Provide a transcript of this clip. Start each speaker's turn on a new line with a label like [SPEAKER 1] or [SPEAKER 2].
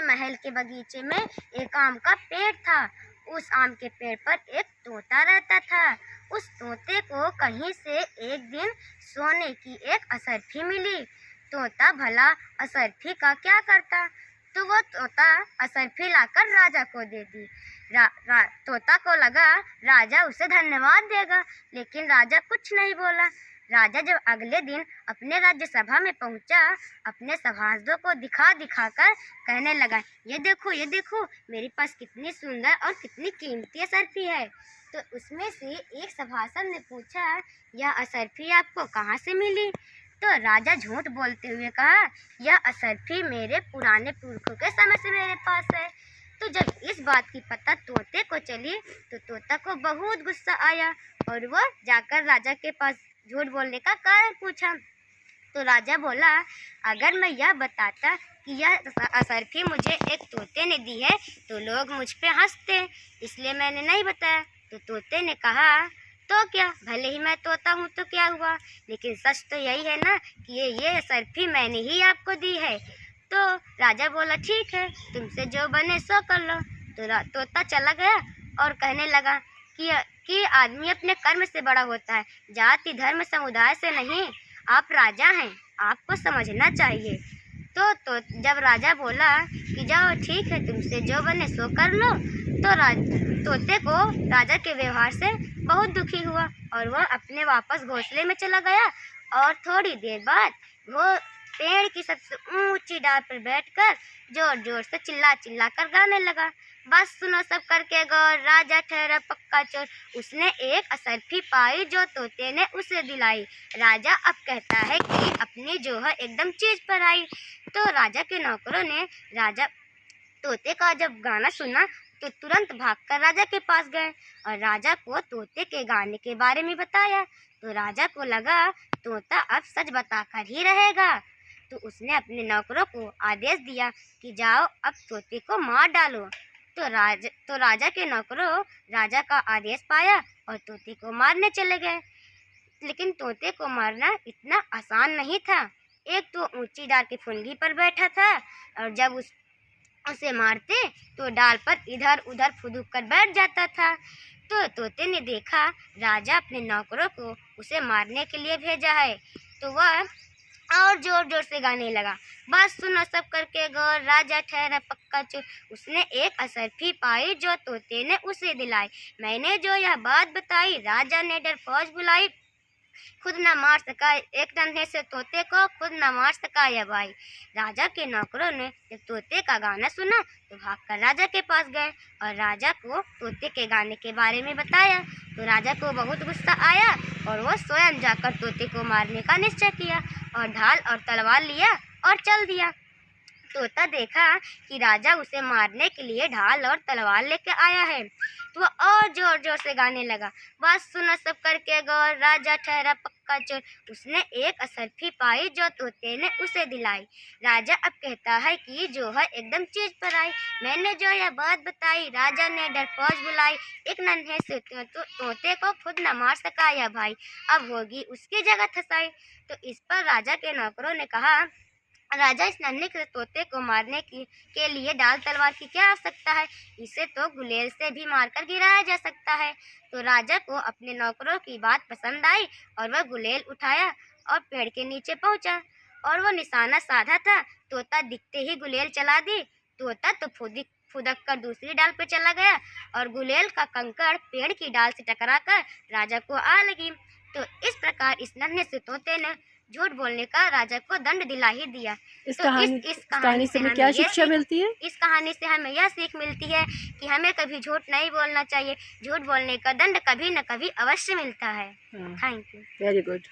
[SPEAKER 1] महल के बगीचे में एक आम का पेड़ था। उस आम के पेड़ पर एक तोता रहता था। उस तोते को कहीं से एक दिन सोने की एक असरफी मिली। तोता भला असरफी का क्या करता, तो वो तोता असरफी लाकर राजा को दे दी। तोता को लगा राजा उसे धन्यवाद देगा, लेकिन राजा कुछ नहीं बोला। राजा जब अगले दिन अपने राज्यसभा में पहुंचा, अपने सभासदों को दिखा दिखा कर कहने लगा, ये देखो मेरे पास कितनी सुंदर और कितनी कीमती असरफी है। तो उसमें से एक सभासद ने पूछा, यह असरफी आपको कहाँ से मिली? तो राजा झूठ बोलते हुए कहा, यह असरफी मेरे पुराने पुरखों के समय से मेरे पास है। तो जब इस बात की पता तोते को चली तो तोता को बहुत गुस्सा आया और वह जाकर राजा के पास झूठ बोलने का कारण पूछा। तो राजा बोला, अगर मैं यह बताता कि यह असरफी मुझे एक तोते ने दी है तो लोग मुझ पे हंसते, इसलिए मैंने नहीं बताया। तो तोते ने कहा, तो क्या, भले ही मैं तोता हूँ तो क्या हुआ, लेकिन सच तो यही है ना कि ये असरफी मैंने ही आपको दी है। तो राजा बोला, ठीक है, तुमसे जो बने सो कर लो। तो तोता चला गया और कहने लगा कि आदमी अपने कर्म से बड़ा होता है, जाति धर्म समुदाय से नहीं। आप राजा हैं, आपको समझना चाहिए। तो जब राजा बोला कि जाओ ठीक है, तुमसे जो बने सो कर लो, तो तोते को राजा के व्यवहार से बहुत दुखी हुआ और वह अपने वापस घोंसले में चला गया। और थोड़ी देर बाद वो पेड़ की सबसे ऊंची डाल पर बैठकर जोर जोर से चिल्ला चिल्ला कर गाने लगा, बस सुनो सब करके गौर, राजा ठहरा पक्का चोर, उसने एक असरफी पाई जो तोते ने उसे दिलाई। राजा अब कहता है कि अपनी जो है एकदम चीज पर आई। तो राजा के नौकरों ने राजा तोते का जब गाना सुना तो तुरंत भागकर राजा के पास गए और राजा को तोते के गाने के बारे में बताया। तो राजा को लगा तोता अब सच बताकर ही रहेगा। तो उसने अपने नौकरों को आदेश दिया कि जाओ अब तोते को मार डालो। तो राजा के नौकरों राजा का आदेश पाया और तोते को मारने चले गए। लेकिन तोते को मारना इतना आसान नहीं था। एक तो ऊंची डाल की फुनगी पर बैठा था और जब उसे मारते तो डाल पर इधर उधर फुदूक कर बैठ जाता था। तो तोते ने देखा राजा अपने नौकरों को उसे मारने के लिए भेजा है, तो वह और जोर जोर से गाने लगा, बस सुनो सब करके गौर, राजा ठहरा पक्का चोर, उसने एक असरफी पाई जो तोते ने उसे दिलाई। मैंने जो यह बात बताई, राजा ने डर फौज बुलाई, खुद न मार सका एक नन्हे से तोते को, खुद न मार सका यह भाई। राजा के नौकरों ने जब तोते का गाना सुना तो भागकर राजा के पास गए और राजा को तोते के गाने के बारे में बताया। तो राजा को बहुत गुस्सा आया और वो स्वयं जाकर तोते को मारने का निश्चय किया और ढाल और तलवार लिया और चल दिया। तोता देखा कि राजा उसे मारने के लिए ढाल और तलवार लेकर आया है, तो वह और जोर जोर से गाने लगा, बस सुनो सब करके गौर, राजा ठहरा पक्का चोर, उसने एक असरफी पाई जो तोते ने उसे दिलाई। राजा अब कहता है कि जो है एकदम चीज पर आई, मैंने जो यह बात बताई, राजा ने डर फौज बुलाई, एक नन्हे से तोते को खुद न मार सका यह भाई, अब होगी उसकी जगह थसाई। तो इस पर राजा के नौकरों ने कहा, राजा, इस नन्हे से तोते को मारने के लिए डाल तलवार की क्या आवश्यकता है, इसे तो गुलेल से भी मारकर गिराया जा सकता है। तो राजा को अपने नौकरों की बात पसंद आई और वह गुलेल उठाया और पेड़ के नीचे पहुंचा और वह निशाना साधा था। तोता दिखते ही गुलेल चला दी। तोता तो फुदक कर दूसरी डाल पर चला गया और गुलेल का कंकड़ पेड़ की डाल से टकराकर राजा को आ लगी। तो इस प्रकार इस नन्हे से तोते ने झूठ बोलने का राजा को दंड दिला ही दिया।
[SPEAKER 2] इस
[SPEAKER 1] तो
[SPEAKER 2] कहानी से हमें क्या शिक्षा मिलती है?
[SPEAKER 1] इस कहानी से हमें यह सीख मिलती है कि हमें कभी झूठ नहीं बोलना चाहिए। झूठ बोलने का दंड कभी न कभी अवश्य मिलता है। Thank you.
[SPEAKER 2] Very good.